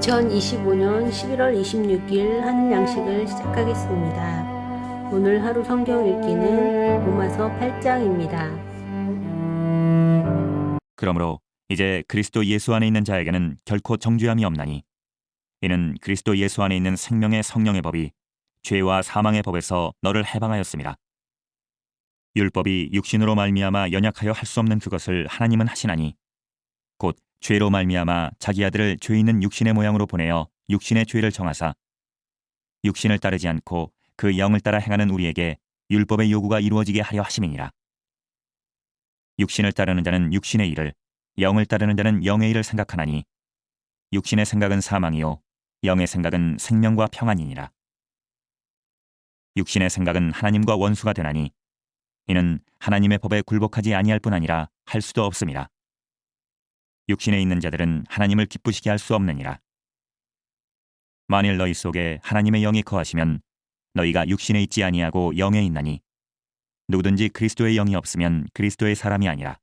2025년 11월 26일 하늘 양식을 시작하겠습니다. 오늘 하루 성경 읽기는 로마서 8장입니다. 그러므로 이제 그리스도 예수 안에 있는 자에게는 결코 정죄함이 없나니 이는 그리스도 예수 안에 있는 생명의 성령의 법이 죄와 사망의 법에서 너를 해방하였습니다. 율법이 육신으로 말미암아 연약하여 할 수 없는 그것을 하나님은 하시나니 곧 죄로 말미암아 자기 아들을 죄 있는 육신의 모양으로 보내어 육신의 죄를 정하사 육신을 따르지 않고 그 영을 따라 행하는 우리에게 율법의 요구가 이루어지게 하려 하심이니라. 육신을 따르는 자는 육신의 일을, 영을 따르는 자는 영의 일을 생각하나니 육신의 생각은 사망이요 영의 생각은 생명과 평안이니라. 육신의 생각은 하나님과 원수가 되나니 이는 하나님의 법에 굴복하지 아니할 뿐 아니라 할 수도 없음이라. 육신에 있는 자들은 하나님을 기쁘시게 할 수 없느니라. 만일 너희 속에 하나님의 영이 거하시면 너희가 육신에 있지 아니하고 영에 있나니 누구든지 그리스도의 영이 없으면 그리스도의 사람이 아니라.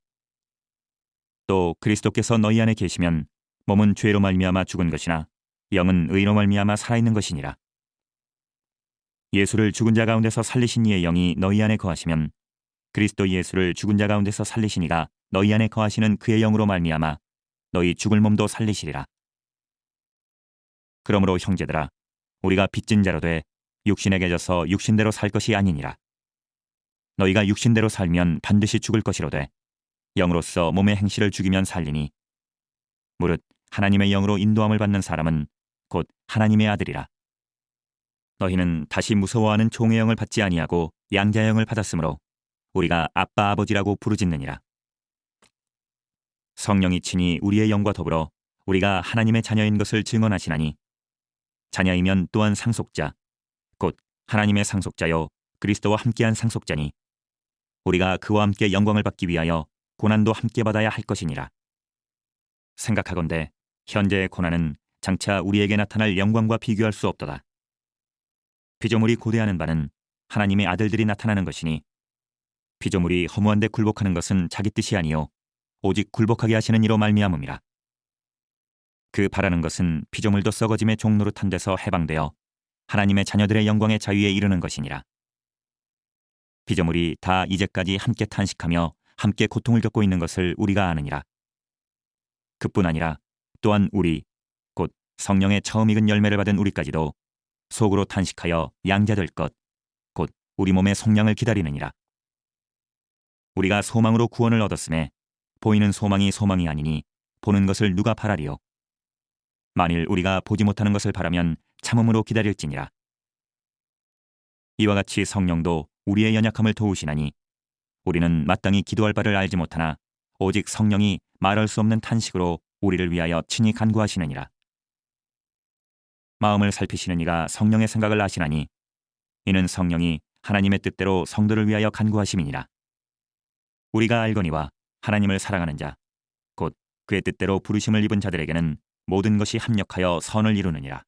또 그리스도께서 너희 안에 계시면 몸은 죄로 말미암아 죽은 것이나 영은 의로 말미암아 살아있는 것이니라. 예수를 죽은 자 가운데서 살리신 이의 영이 너희 안에 거하시면 그리스도 예수를 죽은 자 가운데서 살리신 이가 너희 안에 거하시는 그의 영으로 말미암아 너희 죽을 몸도 살리시리라. 그러므로 형제들아, 우리가 빚진 자로 돼 육신에게 져서 육신대로 살 것이 아니니라. 너희가 육신대로 살면 반드시 죽을 것이로되 영으로서 몸의 행실을 죽이면 살리니 무릇 하나님의 영으로 인도함을 받는 사람은 곧 하나님의 아들이라. 너희는 다시 무서워하는 종의 영을 받지 아니하고 양자의 영을 받았으므로 우리가 아빠 아버지라고 부르짖느니라. 성령이 친히 우리의 영과 더불어 우리가 하나님의 자녀인 것을 증언하시나니 자녀이면 또한 상속자 곧 하나님의 상속자요 그리스도와 함께한 상속자니 우리가 그와 함께 영광을 받기 위하여 고난도 함께 받아야 할 것이니라. 생각하건대 현재의 고난은 장차 우리에게 나타날 영광과 비교할 수 없도다. 피조물이 고대하는 바는 하나님의 아들들이 나타나는 것이니 피조물이 허무한 데 굴복하는 것은 자기 뜻이 아니요 오직 굴복하게 하시는 이로 말미암음이라. 그 바라는 것은 피조물도 썩어짐의 종노릇한 데서 해방되어 하나님의 자녀들의 영광의 자유에 이르는 것이니라. 피조물이 다 이제까지 함께 탄식하며 함께 고통을 겪고 있는 것을 우리가 아느니라. 그뿐 아니라 또한 우리 곧 성령의 처음 익은 열매를 받은 우리까지도 속으로 탄식하여 양자될 것 곧 우리 몸의 속량을 기다리느니라. 우리가 소망으로 구원을 얻었음에 보이는 소망이 소망이 아니니 보는 것을 누가 바라리요. 만일 우리가 보지 못하는 것을 바라면 참음으로 기다릴지니라. 이와 같이 성령도 우리의 연약함을 도우시나니 우리는 마땅히 기도할 바를 알지 못하나 오직 성령이 말할 수 없는 탄식으로 우리를 위하여 친히 간구하시느니라. 마음을 살피시는 이가 성령의 생각을 아시나니 이는 성령이 하나님의 뜻대로 성도를 위하여 간구하심이니라. 우리가 알거니와 하나님을 사랑하는 자 곧 그의 뜻대로 부르심을 입은 자들에게는 모든 것이 합력하여 선을 이루느니라.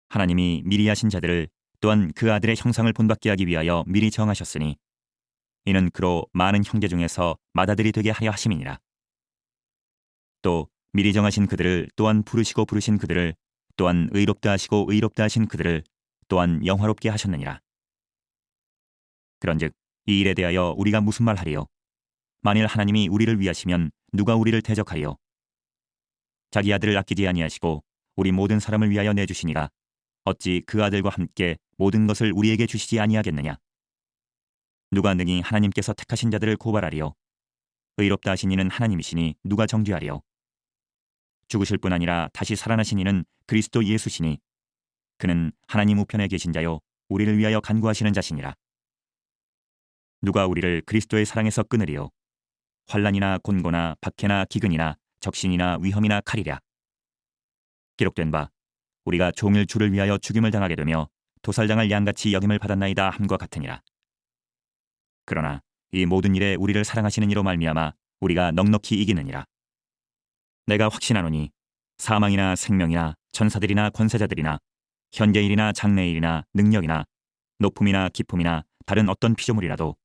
하나님이 미리 하신 자들을 또한 그 아들의 형상을 본받게 하기 위하여 미리 정하셨으니 이는 그로 많은 형제 중에서 맏아들이 되게 하려 하심이니라. 또 미리 정하신 그들을 또한 부르시고 부르신 그들을 또한 의롭다 하시고 의롭다 하신 그들을 또한 영화롭게 하셨느니라. 그런즉 이 일에 대하여 우리가 무슨 말하리요? 만일 하나님이 우리를 위하시면 누가 우리를 대적하리요? 자기 아들을 아끼지 아니하시고 우리 모든 사람을 위하여 내주시니가 어찌 그 아들과 함께 모든 것을 우리에게 주시지 아니하겠느냐? 누가 능히 하나님께서 택하신 자들을 고발하리요? 의롭다 하신 이는 하나님이시니 누가 정죄하리요? 죽으실 뿐 아니라 다시 살아나신 이는 그리스도 예수시니 그는 하나님 우편에 계신 자요 우리를 위하여 간구하시는 자시니라. 누가 우리를 그리스도의 사랑에서 끊으리요? 환난이나 곤고나 박해나 기근이나 적신이나 위험이나 칼이랴. 기록된 바 우리가 종일 주를 위하여 죽임을 당하게 되며 도살당할 양같이 여김을 받았나이다 함과 같으니라. 그러나 이 모든 일에 우리를 사랑하시는 이로 말미암아 우리가 넉넉히 이기느니라. 내가 확신하노니 사망이나 생명이나 천사들이나 권세자들이나 현재일이나 장래일이나 능력이나 높음이나 깊음이나 다른 어떤 피조물이라도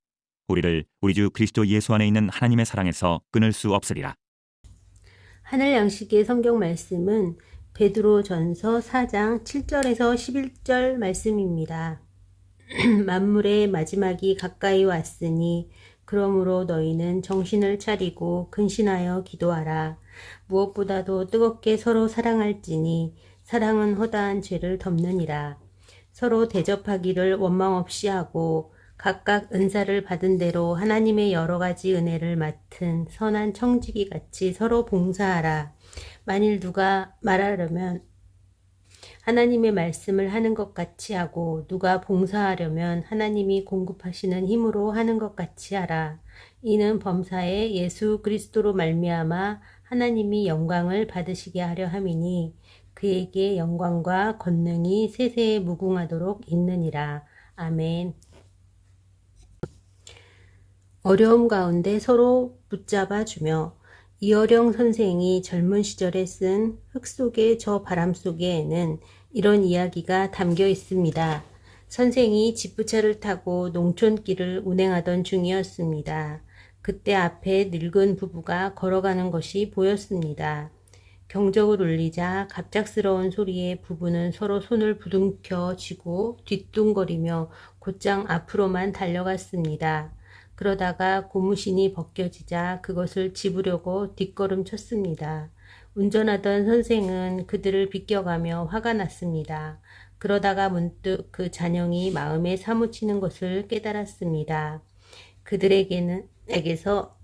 우리를 우리 주 그리스도 예수 안에 있는 하나님의 사랑에서 끊을 수 없으리라. 하늘 양식의 성경 말씀은 베드로전서 4장 7절에서 11절 말씀입니다. 만물의 마지막이 가까이 왔으니 그러므로 너희는 정신을 차리고 근신하여 기도하라. 무엇보다도 뜨겁게 서로 사랑할지니 사랑은 허다한 죄를 덮느니라. 서로 대접하기를 원망 없이 하고 각각 은사를 받은 대로 하나님의 여러 가지 은혜를 맡은 선한 청지기 같이 서로 봉사하라. 만일 누가 말하려면 하나님의 말씀을 하는 것 같이 하고 누가 봉사하려면 하나님이 공급하시는 힘으로 하는 것 같이 하라. 이는 범사에 예수 그리스도로 말미암아 하나님이 영광을 받으시게 하려 함이니 그에게 영광과 권능이 세세에 무궁하도록 있느니라. 아멘. 어려움 가운데 서로 붙잡아 주며 이어령 선생이 젊은 시절에 쓴 흙 속의 저 바람 속에는 이런 이야기가 담겨 있습니다. 선생이 지프차를 타고 농촌길을 운행하던 중이었습니다. 그때 앞에 늙은 부부가 걸어가는 것이 보였습니다. 경적을 울리자 갑작스러운 소리에 부부는 서로 손을 부둥켜 쥐고 뒤뚱거리며 곧장 앞으로만 달려갔습니다. 그러다가 고무신이 벗겨지자 그것을 집으려고 뒷걸음쳤습니다. 운전하던 선생은 그들을 비껴가며 화가 났습니다. 그러다가 문득 그 잔영이 마음에 사무치는 것을 깨달았습니다. 그들에게서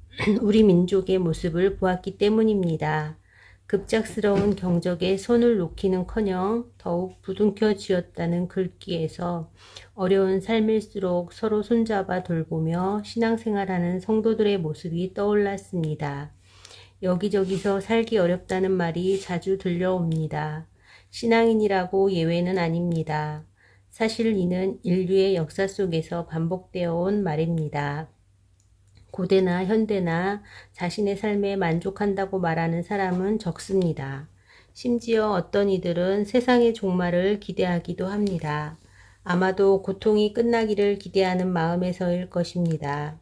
우리 민족의 모습을 보았기 때문입니다. 급작스러운 경적에 손을 놓기는커녕 더욱 부둥켜 쥐었다는 글귀에서 어려운 삶일수록 서로 손잡아 돌보며 신앙생활하는 성도들의 모습이 떠올랐습니다. 여기저기서 살기 어렵다는 말이 자주 들려옵니다. 신앙인이라고 예외는 아닙니다. 사실 이는 인류의 역사 속에서 반복되어 온 말입니다. 고대나 현대나 자신의 삶에 만족한다고 말하는 사람은 적습니다. 심지어 어떤 이들은 세상의 종말을 기대하기도 합니다. 아마도 고통이 끝나기를 기대하는 마음에서일 것입니다.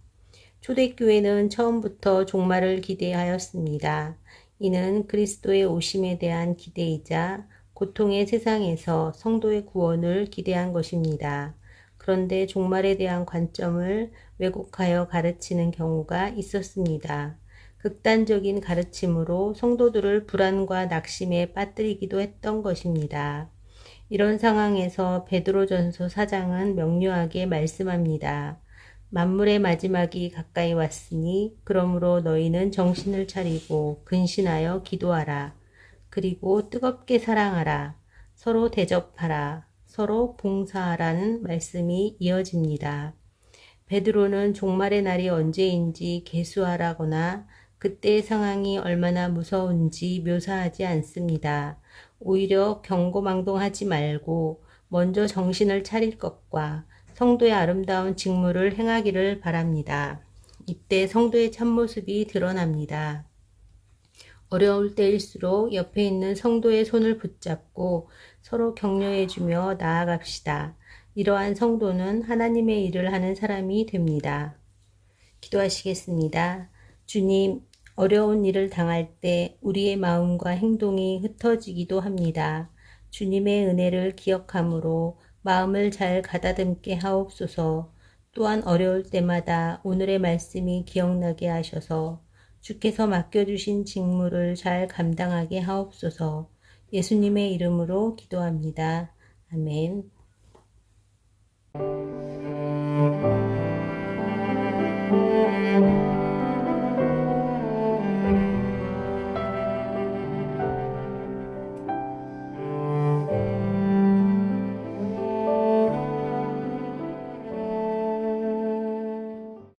초대교회는 처음부터 종말을 기대하였습니다. 이는 그리스도의 오심에 대한 기대이자 고통의 세상에서 성도의 구원을 기대한 것입니다. 그런데 종말에 대한 관점을 왜곡하여 가르치는 경우가 있었습니다. 극단적인 가르침으로 성도들을 불안과 낙심에 빠뜨리기도 했던 것입니다. 이런 상황에서 베드로전서 4장은 명료하게 말씀합니다. 만물의 마지막이 가까이 왔으니 그러므로 너희는 정신을 차리고 근신하여 기도하라. 그리고 뜨겁게 사랑하라. 서로 대접하라. 서로 봉사하라는 말씀이 이어집니다. 베드로는 종말의 날이 언제인지 계수하라거나 그때의 상황이 얼마나 무서운지 묘사하지 않습니다. 오히려 경고망동하지 말고 먼저 정신을 차릴 것과 성도의 아름다운 직무를 행하기를 바랍니다. 이때 성도의 참모습이 드러납니다. 어려울 때일수록 옆에 있는 성도의 손을 붙잡고 서로 격려해주며 나아갑시다. 이러한 성도는 하나님의 일을 하는 사람이 됩니다. 기도하시겠습니다. 주님, 어려운 일을 당할 때 우리의 마음과 행동이 흩어지기도 합니다. 주님의 은혜를 기억함으로 마음을 잘 가다듬게 하옵소서. 또한 어려울 때마다 오늘의 말씀이 기억나게 하셔서 주께서 맡겨주신 직무를 잘 감당하게 하옵소서. 예수님의 이름으로 기도합니다. 아멘.